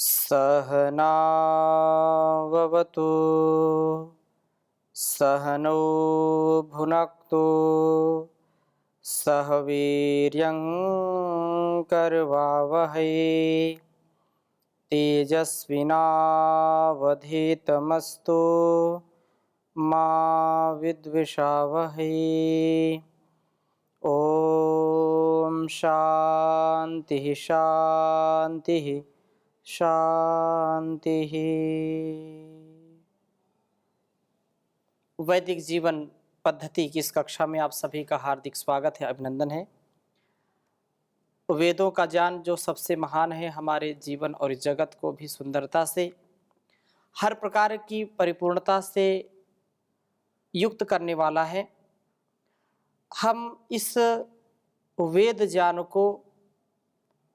सहनाववतु सहनौ भुनक्तु सह वीर्यं करवावहै तेजस्विनावधीतमस्तु मा विद्विषावहै। ओम शांति शांति शांति। वैदिक जीवन पद्धति की इस कक्षा में आप सभी का हार्दिक स्वागत है, अभिनंदन है। वेदों का ज्ञान जो सबसे महान है, हमारे जीवन और इस जगत को भी सुंदरता से, हर प्रकार की परिपूर्णता से युक्त करने वाला है। हम इस वेद ज्ञान को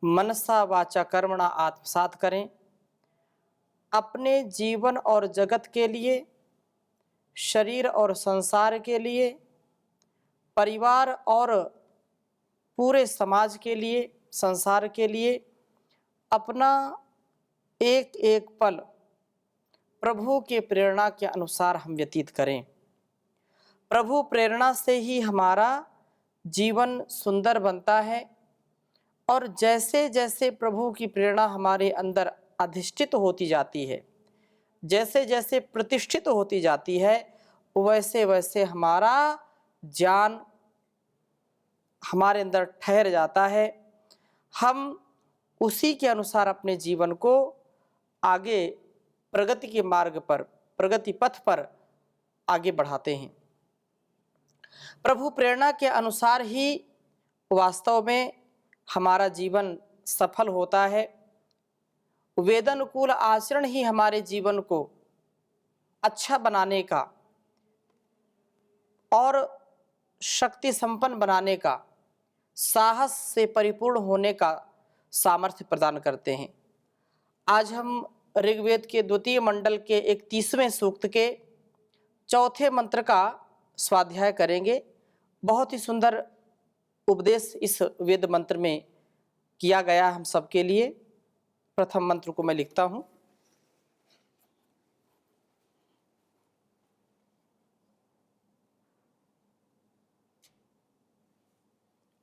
मनसा वाचा कर्मणा आत्मसात करें, अपने जीवन और जगत के लिए, शरीर और संसार के लिए, परिवार और पूरे समाज के लिए, संसार के लिए अपना एक एक पल प्रभु के प्रेरणा के अनुसार हम व्यतीत करें। प्रभु प्रेरणा से ही हमारा जीवन सुंदर बनता है और जैसे जैसे प्रभु की प्रेरणा हमारे अंदर अधिष्ठित होती जाती है, जैसे जैसे प्रतिष्ठित होती जाती है, वैसे वैसे हमारा ज्ञान हमारे अंदर ठहर जाता है। हम उसी के अनुसार अपने जीवन को आगे प्रगति के मार्ग पर, प्रगति पथ पर आगे बढ़ाते हैं। प्रभु प्रेरणा के अनुसार ही वास्तव में हमारा जीवन सफल होता है। वेदानुकूल आचरण ही हमारे जीवन को अच्छा बनाने का और शक्ति संपन्न बनाने का, साहस से परिपूर्ण होने का सामर्थ्य प्रदान करते हैं। आज हम ऋग्वेद के द्वितीय मंडल के 31वें सूक्त के चौथे मंत्र का स्वाध्याय करेंगे। बहुत ही सुंदर उपदेश इस वेद मंत्र में किया गया हम सबके लिए। प्रथम मंत्र को मैं लिखता हूँ।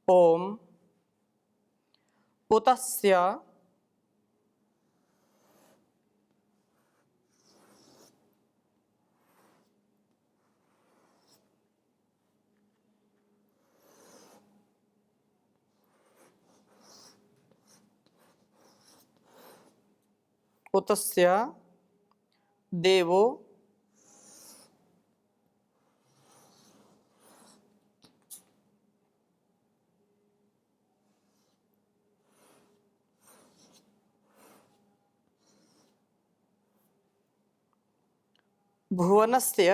ओम उतस्य उतस्य देवो भुवनस्य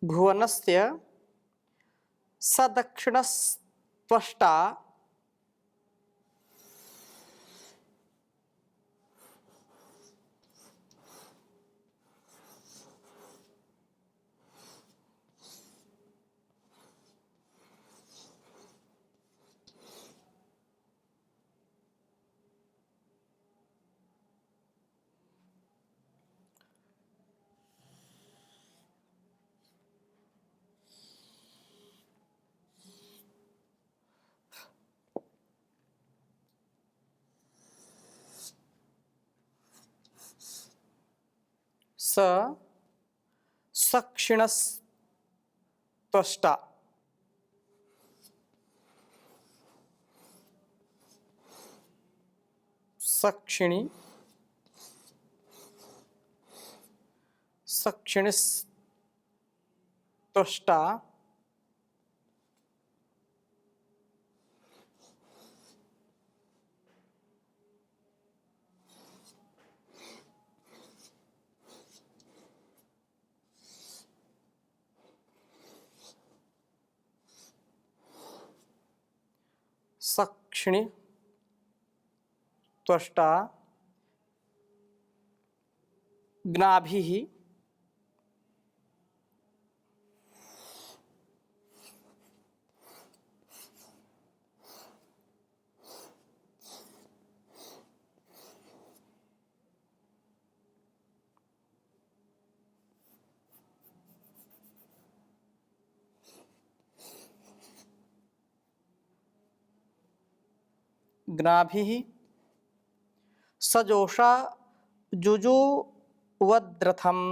भुवनस्य सदक्षिणस्त्वष्टा स सक्षिणस्त्वष्टा सक्षिणी सक्षिणस्त्वष्टा क्षिणी त्वष्टा ग्नाभिः ग्नाभिः सजोषा जुजुवद्रथम्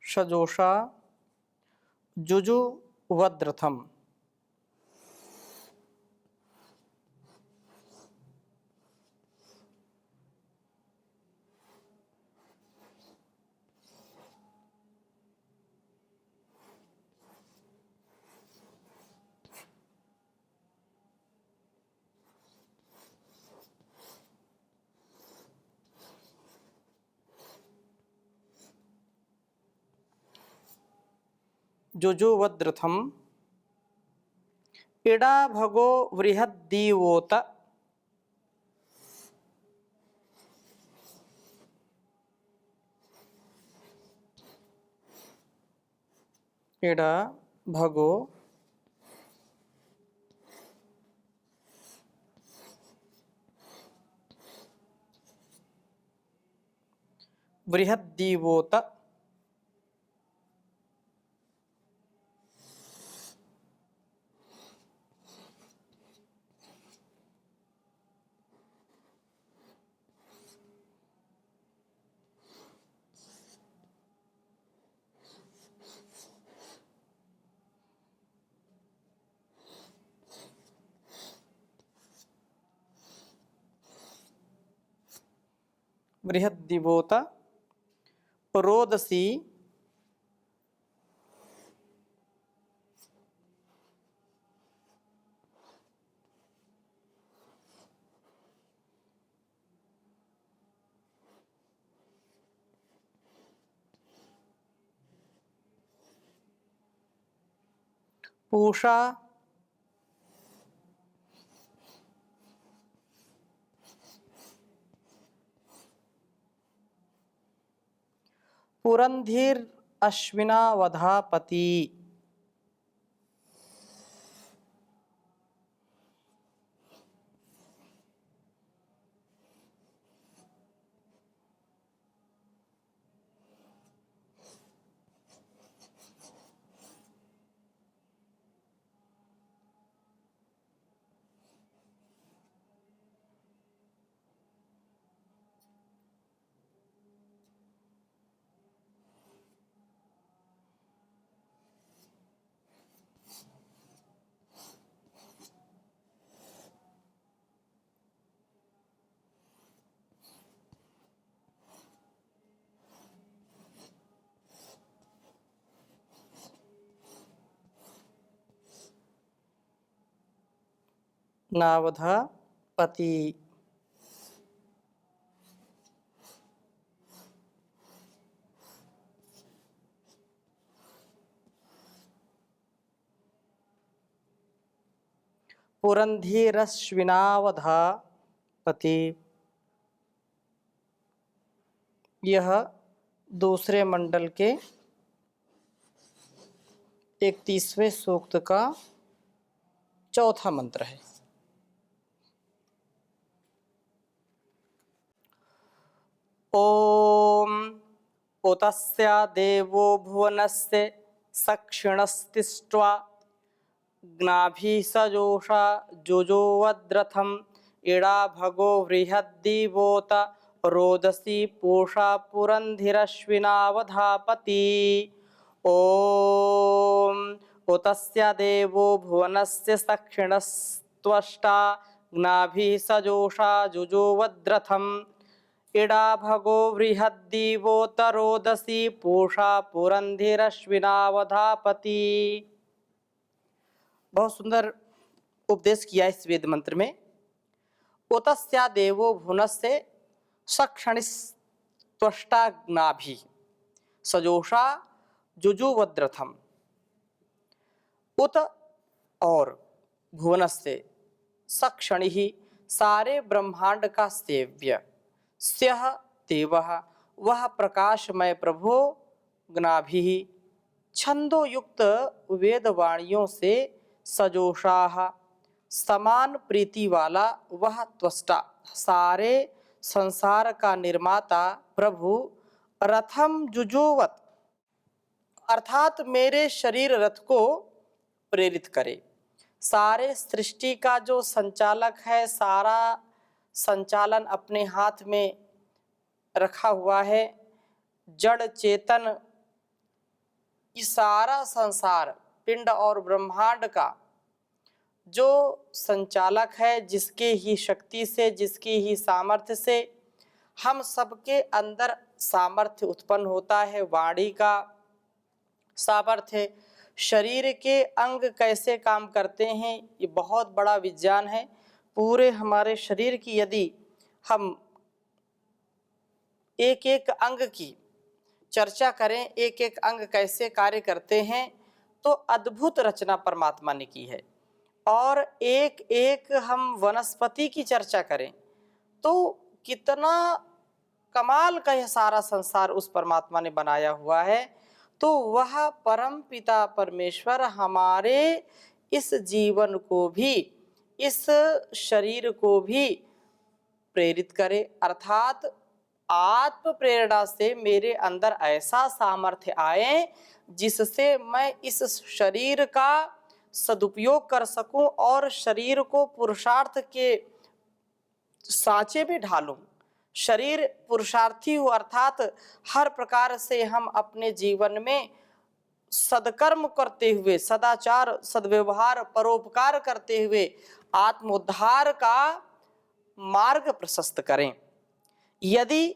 सजोषा जुजुवद्रथम्। जुजुवद्रथम् इडा भगो बृहद्दीवोत इडा भगो बृहद्दीवोत बृहद्दीवोत रोदसी पूषा पुरंधीर अश्विनावधापति नावधापति पुरंधीरश्विनावधापति। यह दूसरे मंडल के 31वें सूक्त का चौथा मंत्र है। ओम उतस्या देवो भुवनस्य सक्षिणस्तिष्ट्वा ग्नाभिः सजोषा जुजोवद्रथम् इडा भगो बृहद्दीवोत रोदसी पूषा पुरंधिरश्विनावधापति। ओम उतस्य देवो भुवनस्य सक्षिणस्त्वष्टा ग्नाभिः सजोषा जुजोवद्रथम् इडा भगो बृहद्दिवोतरोदसी पूषा पुरंधिरश्विनावधापति। बहुत सुंदर उपदेश किया इस वेद मंत्र में। उतस्या देवो भुवनस्य सक्षणिस्त्वष्टाग्नाभि सजोषा जुजुवद्रथम। उत और भुवनस्य सक्षणि ही सारे ब्रह्मांड का सेव्य, स्यः देवः वह प्रकाशमय प्रभु, ग्नाभि छंदो युक्त वेदवाणियों से, सजोषाह समान प्रीति वाला वह त्वष्टा सारे संसार का निर्माता प्रभु, रथम जुजुवत अर्थात मेरे शरीर रथ को प्रेरित करे। सारे सृष्टि का जो संचालक है, सारा संचालन अपने हाथ में रखा हुआ है। जड़ चेतन ये सारा संसार पिंड और ब्रह्मांड का जो संचालक है, जिसके ही शक्ति से, जिसकी ही सामर्थ्य से हम सबके अंदर सामर्थ्य उत्पन्न होता है। वाणी का सामर्थ्य, शरीर के अंग कैसे काम करते हैं, ये बहुत बड़ा विज्ञान है। पूरे हमारे शरीर की यदि हम एक एक अंग की चर्चा करें, एक एक अंग कैसे कार्य करते हैं, तो अद्भुत रचना परमात्मा ने की है। और एक एक हम वनस्पति की चर्चा करें तो कितना कमाल का यह सारा संसार उस परमात्मा ने बनाया हुआ है। तो वह परम पिता परमेश्वर हमारे इस जीवन को भी, इस शरीर को भी प्रेरित करे, अर्थात आत्म प्रेरणा से मेरे अंदर ऐसा सामर्थ्य आए जिससे मैं इस शरीर का सदुपयोग कर सकूं और शरीर को पुरुषार्थ के सांचे में ढालूं। शरीर पुरुषार्थी हो, अर्थात हर प्रकार से हम अपने जीवन में सदकर्म करते हुए, सदाचार, सद्व्यवहार, परोपकार करते हुए आत्मोद्धार का मार्ग प्रशस्त करें। यदि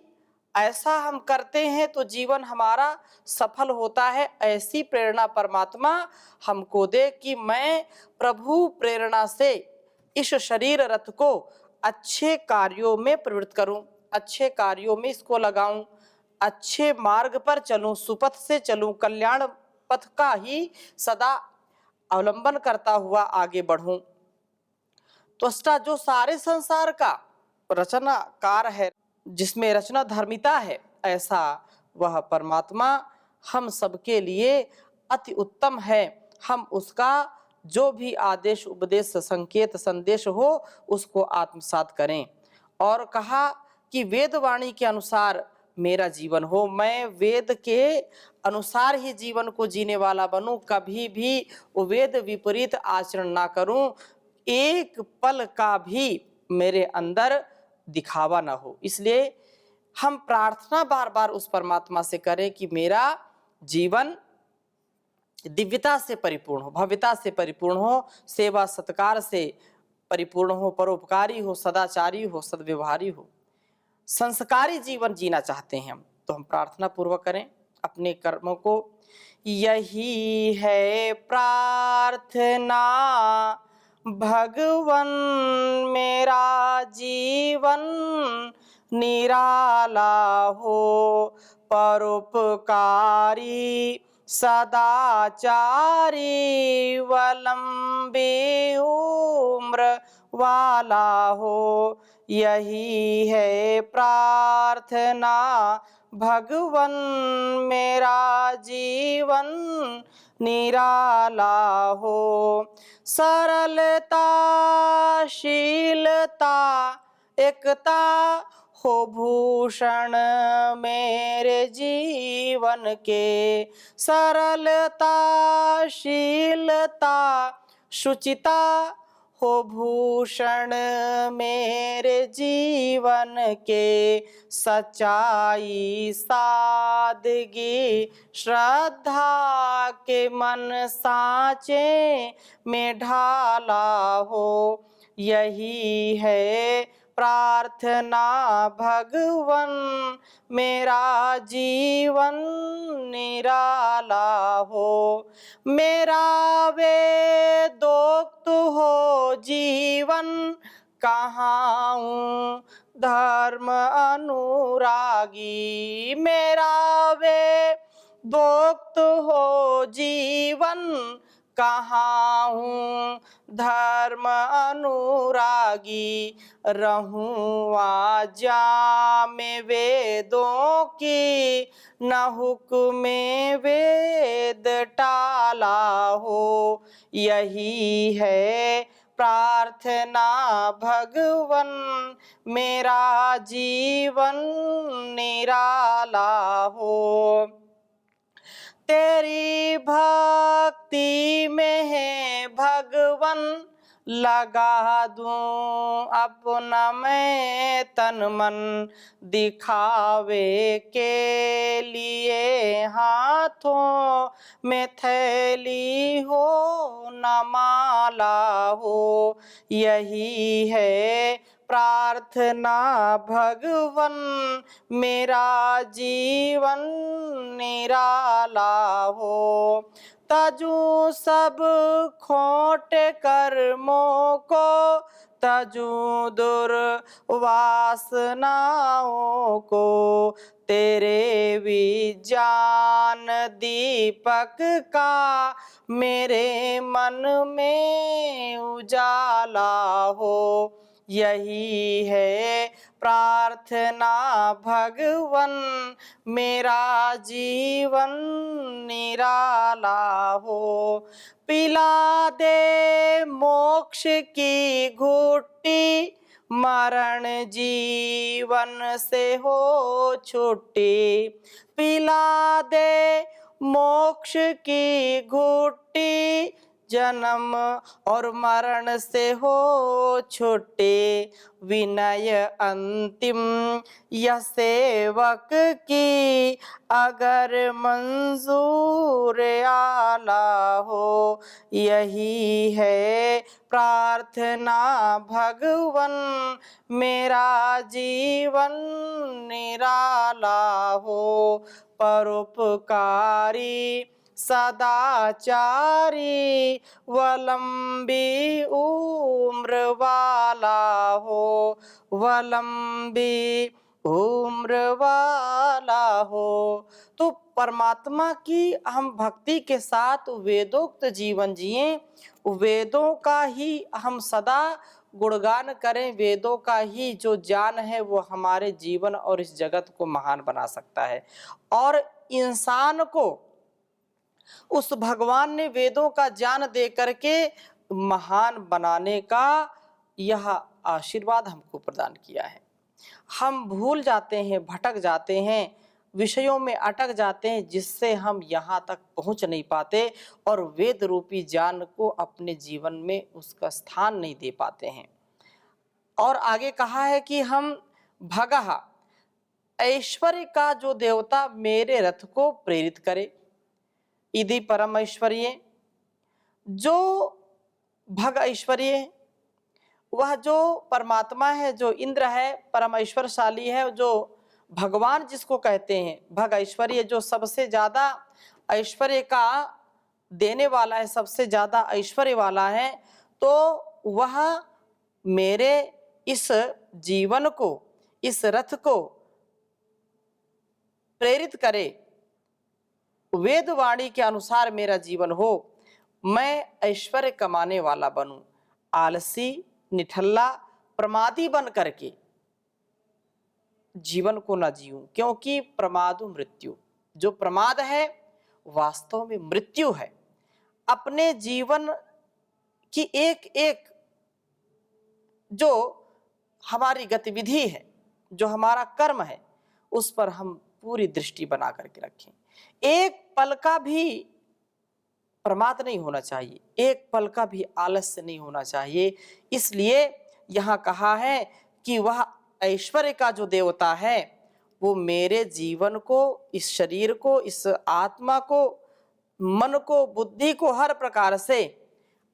ऐसा हम करते हैं तो जीवन हमारा सफल होता है। ऐसी प्रेरणा परमात्मा हमको दे कि मैं प्रभु प्रेरणा से इस शरीर रथ को अच्छे कार्यों में प्रवृत्त करूं, अच्छे कार्यों में इसको लगाऊं, अच्छे मार्ग पर चलूं, सुपथ से चलूं, कल्याण पथ का ही सदा अवलंबन करता हुआ आगे बढ़ूं। त्वष्टा जो सारे संसार का रचनाकार है, जिसमें रचना धर्मिता है, ऐसा वह परमात्मा हम सबके लिए अति उत्तम है। हम उसका जो भी आदेश, उपदेश, संकेत, संदेश हो उसको आत्मसात करें। और कहा कि वेदवाणी के अनुसार मेरा जीवन हो, मैं वेद के अनुसार ही जीवन को जीने वाला बनूं, कभी भी वेद विपरीत आचरण ना करूं, एक पल का भी मेरे अंदर दिखावा ना हो। इसलिए हम प्रार्थना बार बार उस परमात्मा से करें कि मेरा जीवन दिव्यता से परिपूर्ण हो, भव्यता से परिपूर्ण हो, सेवा सत्कार से परिपूर्ण हो, परोपकारी हो, सदाचारी हो, सद्व्यवहारी हो, संस्कारी जीवन जीना चाहते हैं हम, तो हम प्रार्थना पूर्वक करें अपने कर्मों को। यही है प्रार्थना भगवन मेरा जीवन निराला हो, परोपकारी सदाचारी वलंबी उम्र वाला हो। यही है प्रार्थना भगवन मेरा जीवन निराला हो। सरलता शीलता एकता हो भूषण मेरे जीवन के। सरलता शीलता शुचिता हो भूषण मेरे जीवन के। सच्चाई सादगी श्रद्धा के मन सांचे में ढाला हो। यही है प्रार्थना भगवन मेरा जीवन निराला हो। मेरा वेदोक्त हो जीवन कहाऊं धर्म अनुरागी। मेरा वेदोक्त हो जीवन कहाऊं धर्म अनुरागी। रहूं आज्ञा में वेदों की न हुक्म वेद टाला हो। यही है प्रार्थना भगवन मेरा जीवन निराला हो। तेरी भक्ति में है भगवन लगा दूं अपना मैं तन मन। दिखावे के लिए हाथों में थैली हो न माला हो। यही है प्रार्थना भगवन मेरा जीवन निराला हो। तजू सब खोटे कर्मों को तजू दुर्वासनाओं को। तेरे विज्ञान दीपक का मेरे मन में उजाला हो। यही है प्रार्थना भगवन मेरा जीवन निराला हो। पिला दे मोक्ष की घुट्टी मरण जीवन से हो छुट्टी। पिला दे मोक्ष की घुट्टी जन्म और मरण से हो छुट्टी। विनय अंतिम यह सेवक की अगर मंजूर आला हो। यही है प्रार्थना भगवन मेरा जीवन निराला हो। परोपकारी सदाचारी वलंबी उम्र वाला हो। वलंबी उम्र वाला हो। तो परमात्मा की हम भक्ति के साथ वेदोक्त जीवन जिएं, वेदों का ही हम सदा गुणगान करें। वेदों का ही जो ज्ञान है वो हमारे जीवन और इस जगत को महान बना सकता है। और इंसान को उस भगवान ने वेदों का ज्ञान दे करके महान बनाने का यह आशीर्वाद हमको प्रदान किया है। हम भूल जाते हैं, भटक जाते हैं, विषयों में अटक जाते हैं, जिससे हम यहाँ तक पहुँच नहीं पाते और वेद रूपी ज्ञान को अपने जीवन में उसका स्थान नहीं दे पाते हैं। और आगे कहा है कि हम भगः ऐश्वर्य का जो देवता मेरे रथ को प्रेरित करे। इति परम ऐश्वर्य, जो भग ऐश्वर्य वह जो परमात्मा है, जो इंद्र है, परम ऐश्वर्यशाली है, जो भगवान जिसको कहते हैं भग ऐश्वर्य, जो सबसे ज्यादा ऐश्वर्य का देने वाला है, सबसे ज्यादा ऐश्वर्य वाला है, तो वह मेरे इस जीवन को, इस रथ को प्रेरित करे, वेदवाणी के अनुसार मेरा जीवन हो, मैं ऐश्वर्य कमाने वाला बनूं, आलसी निठल्ला प्रमादी बन करके जीवन को न जीऊं। क्योंकि प्रमादो मृत्यु, जो प्रमाद है वास्तव में मृत्यु है। अपने जीवन की एक एक जो हमारी गतिविधि है, जो हमारा कर्म है, उस पर हम पूरी दृष्टि बना करके रखें। एक पल का भी प्रमाद नहीं होना चाहिए, एक पल का भी आलस्य नहीं होना चाहिए। इसलिए यहाँ कहा है कि वह ऐश्वर्य का जो देवता है वो मेरे जीवन को, इस शरीर को, इस आत्मा को, मन को, बुद्धि को हर प्रकार से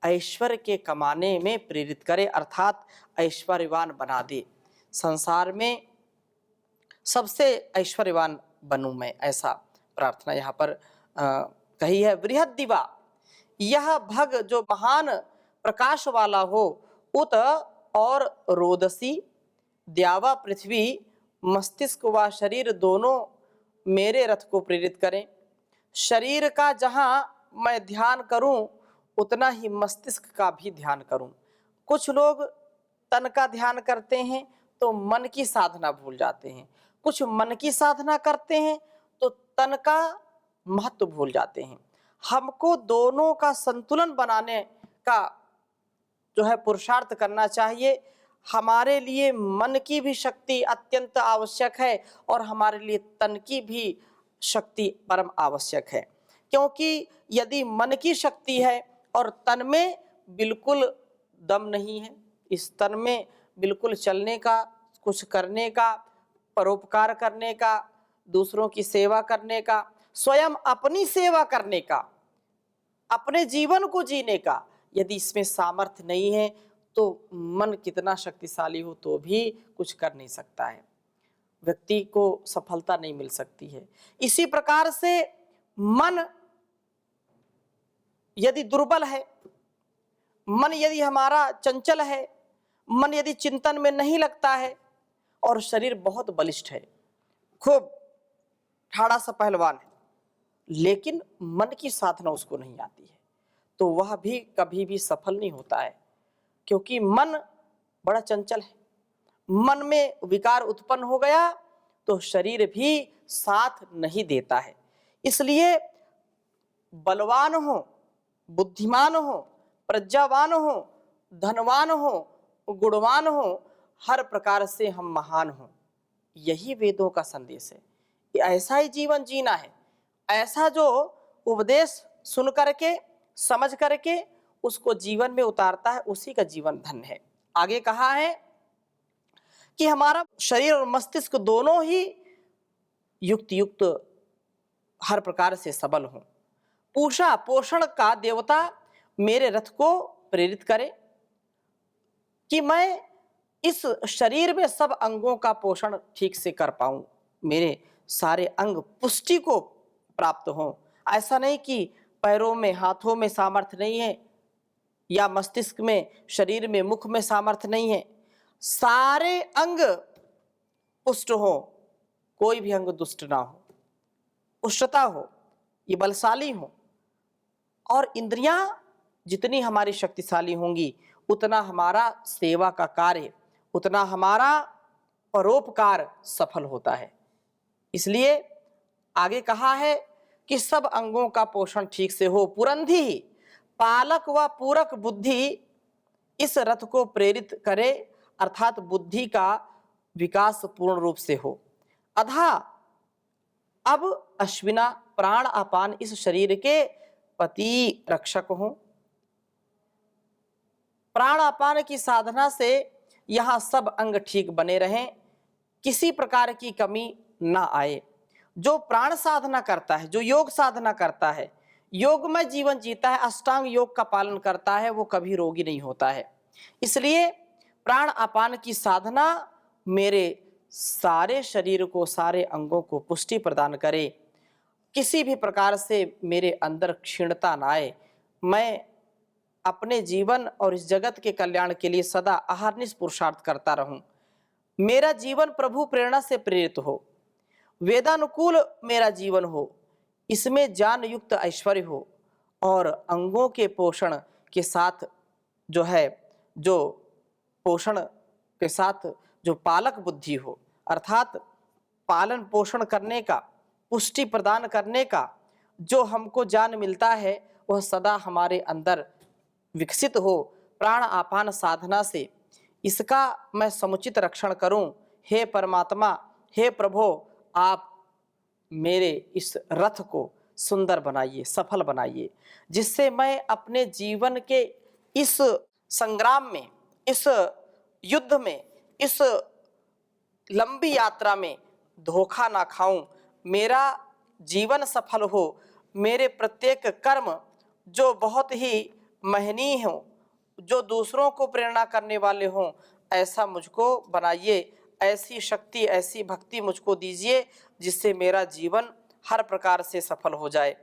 ऐश्वर्य के कमाने में प्रेरित करे, अर्थात ऐश्वर्यवान बना दे। संसार में सबसे ऐश्वर्यवान बनूं मैं, ऐसा प्रार्थना यहाँ पर कही है। बृहद दिवा, यह भग जो महान प्रकाश वाला हो, उत और रोदसी द्यावा पृथ्वी मस्तिष्क व शरीर दोनों मेरे रथ को प्रेरित करें। शरीर का जहाँ मैं ध्यान करूं उतना ही मस्तिष्क का भी ध्यान करूं। कुछ लोग तन का ध्यान करते हैं तो मन की साधना भूल जाते हैं, कुछ मन की साधना करते हैं तो तन का महत्व भूल जाते हैं। हमको दोनों का संतुलन बनाने का जो है पुरुषार्थ करना चाहिए। हमारे लिए मन की भी शक्ति अत्यंत आवश्यक है और हमारे लिए तन की भी शक्ति परम आवश्यक है, क्योंकि यदि मन की शक्ति है और तन में बिल्कुल दम नहीं है, इस तन में बिल्कुल चलने का, कुछ करने का, परोपकार करने का, दूसरों की सेवा करने का, स्वयं अपनी सेवा करने का, अपने जीवन को जीने का, यदि इसमें सामर्थ्य नहीं है तो मन कितना शक्तिशाली हो तो भी कुछ कर नहीं सकता है, व्यक्ति को सफलता नहीं मिल सकती है। इसी प्रकार से मन यदि दुर्बल है, मन यदि हमारा चंचल है, मन यदि चिंतन में नहीं लगता है और शरीर बहुत बलिष्ठ है, खूब ठाड़ा सा पहलवान है, लेकिन मन की साधना उसको नहीं आती है, तो वह भी कभी भी सफल नहीं होता है, क्योंकि मन बड़ा चंचल है। मन में विकार उत्पन्न हो गया तो शरीर भी साथ नहीं देता है। इसलिए बलवान हो, बुद्धिमान हो, प्रज्ञावान हो, धनवान हो, गुणवान हो, हर प्रकार से हम महान हो, यही वेदों का संदेश है कि ऐसा ही जीवन जीना है। ऐसा जो उपदेश सुन करके, समझ करके उसको जीवन में उतारता है, उसी का जीवन धन्य है। आगे कहा है कि हमारा शरीर और मस्तिष्क दोनों ही युक्त युक्त हर प्रकार से सबल हों। पूषा पोषण का देवता मेरे रथ को प्रेरित करे कि मैं इस शरीर में सब अंगों का पोषण ठीक से कर पाऊं, मेरे सारे अंग पुष्टि को प्राप्त हों। ऐसा नहीं कि पैरों में, हाथों में सामर्थ्य नहीं है, या मस्तिष्क में, शरीर में, मुख में सामर्थ्य नहीं है, सारे अंग पुष्ट हो, कोई भी अंग दुष्ट ना हो, पुष्टता हो, ये बलशाली हो। और इंद्रियां जितनी हमारी शक्तिशाली होंगी उतना हमारा सेवा का कार्य, उतना हमारा परोपकार सफल होता है। इसलिए आगे कहा है कि सब अंगों का पोषण ठीक से हो। पुरंधी पालक व पूरक बुद्धि इस रथ को प्रेरित करे, अर्थात बुद्धि का विकास पूर्ण रूप से हो। अधा अब अश्विना प्राण अपान इस शरीर के पति रक्षक हो। प्राण अपान की साधना से यहाँ सब अंग ठीक बने रहें, किसी प्रकार की कमी ना आए। जो प्राण साधना करता है, जो योग साधना करता है, योग में जीवन जीता है, अष्टांग योग का पालन करता है, वो कभी रोगी नहीं होता है। इसलिए प्राण अपान की साधना मेरे सारे शरीर को, सारे अंगों को पुष्टि प्रदान करे, किसी भी प्रकार से मेरे अंदर क्षीणता ना आए। मैं अपने जीवन और इस जगत के कल्याण के लिए सदा अहर्निश पुरुषार्थ करता रहूं। मेरा जीवन प्रभु प्रेरणा से प्रेरित हो, वेदानुकूल मेरा जीवन हो, इसमें ज्ञान युक्त ऐश्वर्य हो और अंगों के पोषण के साथ जो है, जो पोषण के साथ जो पालक बुद्धि हो, अर्थात पालन पोषण करने का, पुष्टि प्रदान करने का जो हमको ज्ञान मिलता है वह सदा हमारे अंदर विकसित हो। प्राण आपान साधना से इसका मैं समुचित रक्षण करूं। हे परमात्मा, हे प्रभु, आप मेरे इस रथ को सुंदर बनाइए, सफल बनाइए, जिससे मैं अपने जीवन के इस संग्राम में, इस युद्ध में, इस लंबी यात्रा में धोखा ना खाऊं, मेरा जीवन सफल हो, मेरे प्रत्येक कर्म जो बहुत ही महनीय हों, जो दूसरों को प्रेरणा करने वाले हों, ऐसा मुझको बनाइए। ऐसी शक्ति, ऐसी भक्ति मुझको दीजिए जिससे मेरा जीवन हर प्रकार से सफल हो जाए।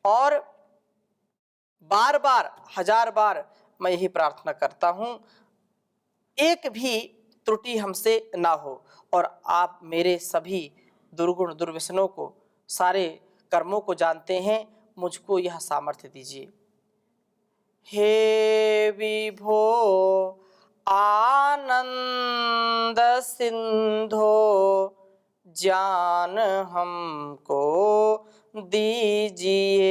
और बार बार, हजार बार मैं यही प्रार्थना करता हूँ, एक भी त्रुटि हमसे ना हो और आप मेरे सभी दुर्गुण दुर्व्यसनों को, सारे कर्मों को जानते हैं, मुझको यह सामर्थ्य दीजिए। हे विभो आनंद सिंधो, ज्ञान हमको दीजिए,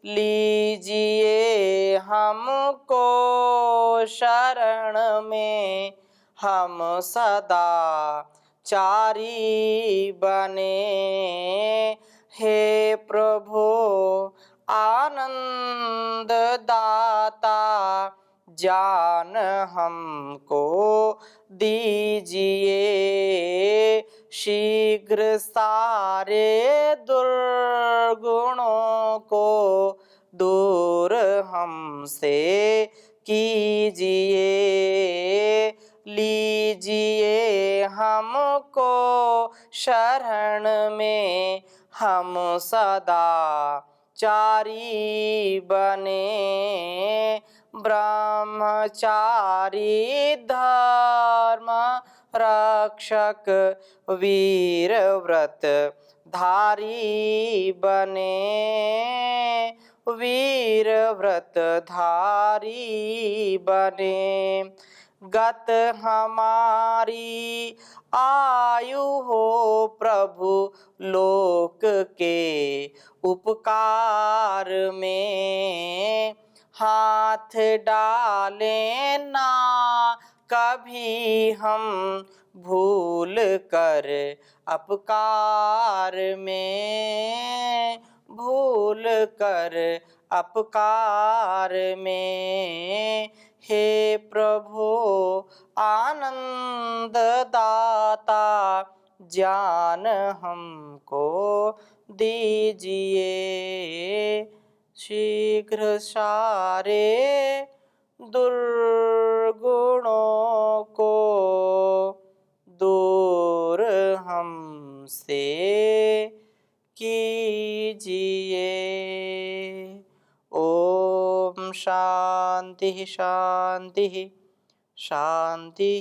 लीजिए हमको शरण में, हम सदा चारी बने। हे प्रभु आनंद दाता, ज्ञान हमको दीजिए, शीघ्र सारे दुर्गुणों को दूर हमसे कीजिए, लीजिए हमको शरण में, हम सदा चारी बने। ब्रह्मचारी धर्म रक्षक, वीर व्रत धारी बने, वीर व्रत धारी बने। गत हमारी आयु हो प्रभु लोक के उपकार में, हाथ डाले ना कभी हम भूल कर अपकार में, भूल कर अपकार में। हे प्रभु आनंद दाता, ज्ञान हमको दीजिए, शीघ्र सारे दुर्गुणों को दूर हमसे कीजिए। ओम शांति शांति शांति।